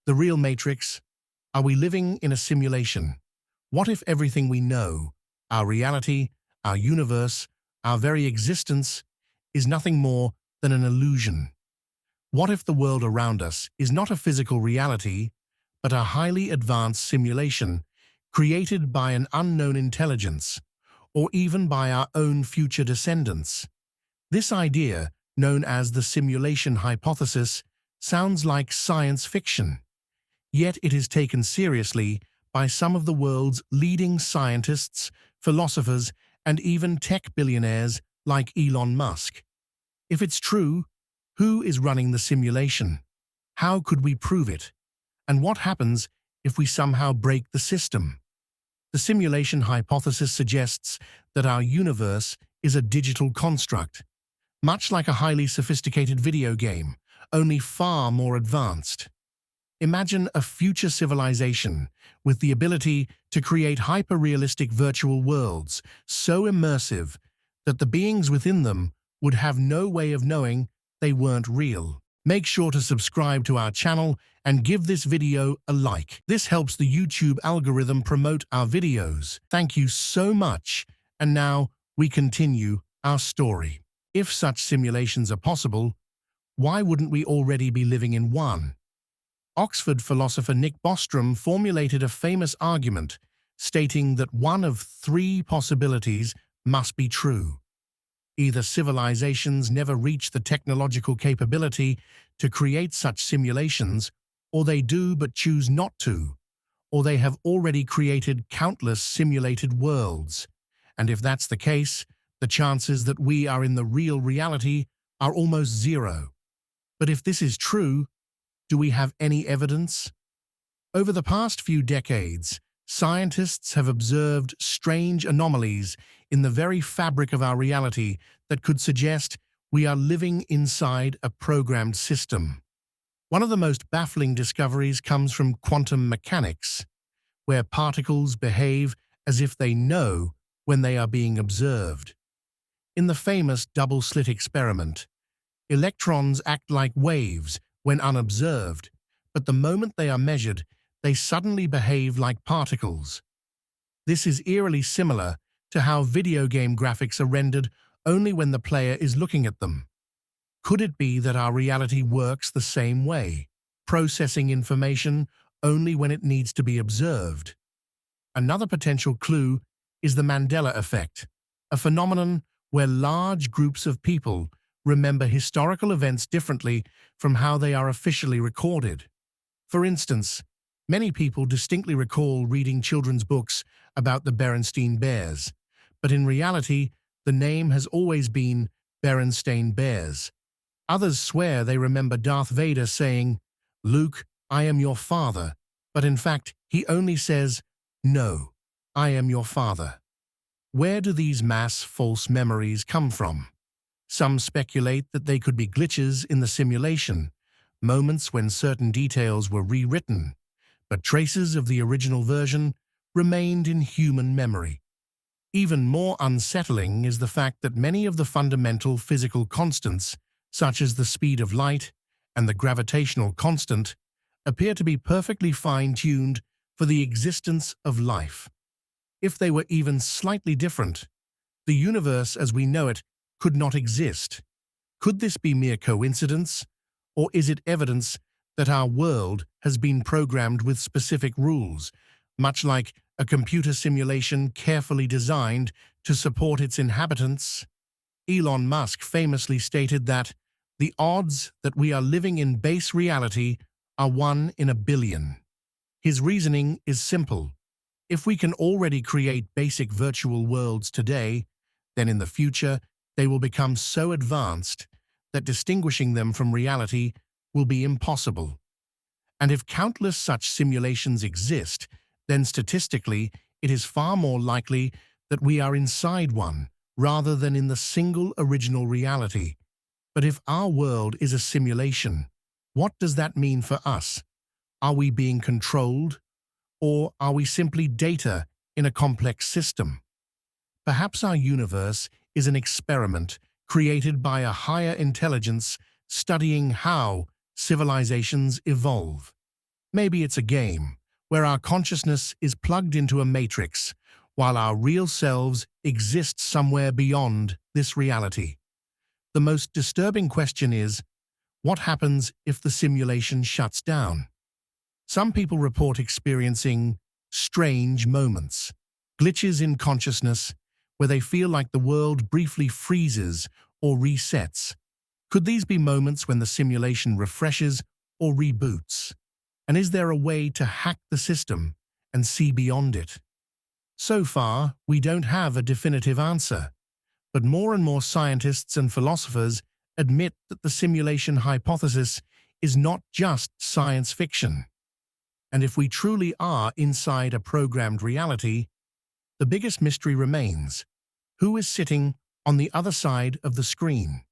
The real matrix. Are we living in a simulation? What if everything we know, our reality, our universe, our very existence, is nothing more than an illusion? What if the world around us is not a physical reality, but a highly advanced simulation created by an unknown intelligence, or even by our own future descendants? This idea, known as the simulation hypothesis, sounds like science fiction. Yet it is taken seriously by some of the world's leading scientists, philosophers, and even tech billionaires like Elon Musk. If it's true, who is running the simulation? How could we prove it? And what happens if we somehow break the system? The simulation hypothesis suggests that our universe is a digital construct, much like a highly sophisticated video game, only far more advanced. Imagine a future civilization with the ability to create hyper-realistic virtual worlds so immersive that the beings within them would have no way of knowing they weren't real. Make sure to subscribe to our channel and give this video a like. This helps the YouTube algorithm promote our videos. Thank you so much. And now we continue our story. If such simulations are possible, why wouldn't we already be living in one? Oxford philosopher Nick Bostrom formulated a famous argument stating that one of three possibilities must be true. Either civilizations never reach the technological capability to create such simulations, or they do but choose not to, or they have already created countless simulated worlds. And if that's the case, the chances that we are in the real reality are almost zero. But if this is true, do we have any evidence? Over the past few decades, scientists have observed strange anomalies in the very fabric of our reality that could suggest we are living inside a programmed system. One of the most baffling discoveries comes from quantum mechanics, where particles behave as if they know when they are being observed. In the famous double-slit experiment, electrons act like waves when unobserved, but the moment they are measured, they suddenly behave like particles. This is eerily similar to how video game graphics are rendered only when the player is looking at them. Could it be that our reality works the same way, processing information only when it needs to be observed? Another potential clue is the Mandela Effect, a phenomenon where large groups of people remember historical events differently from how they are officially recorded. For instance, many people distinctly recall reading children's books about the Berenstain Bears, but in reality, the name has always been Berenstain Bears. Others swear they remember Darth Vader saying, "Luke, I am your father," but in fact, he only says, "No, I am your father." Where do these mass false memories come from? Some speculate that they could be glitches in the simulation, moments when certain details were rewritten, but traces of the original version remained in human memory. Even more unsettling is the fact that many of the fundamental physical constants, such as the speed of light and the gravitational constant, appear to be perfectly fine-tuned for the existence of life. If they were even slightly different, the universe as we know it could not exist. Could this be mere coincidence, or is it evidence that our world has been programmed with specific rules, much like a computer simulation carefully designed to support its inhabitants? Elon Musk famously stated that the odds that we are living in base reality are 1 in a billion. His reasoning is simple. If we can already create basic virtual worlds today, then in the future they will become so advanced that distinguishing them from reality will be impossible. And if countless such simulations exist, then statistically it is far more likely that we are inside one rather than in the single original reality. But if our world is a simulation, what does that mean for us? Are we being controlled, or are we simply data in a complex system? Perhaps our universe is an experiment created by a higher intelligence studying how civilizations evolve. Maybe it's a game where our consciousness is plugged into a matrix while our real selves exist somewhere beyond this reality. The most disturbing question is, what happens if the simulation shuts down? Some people report experiencing strange moments, glitches in consciousness, where they feel like the world briefly freezes or resets. Could these be moments when the simulation refreshes or reboots? And is there a way to hack the system and see beyond it? So far, we don't have a definitive answer, but more and more scientists and philosophers admit that the simulation hypothesis is not just science fiction. And if we truly are inside a programmed reality, the biggest mystery remains: who is sitting on the other side of the screen?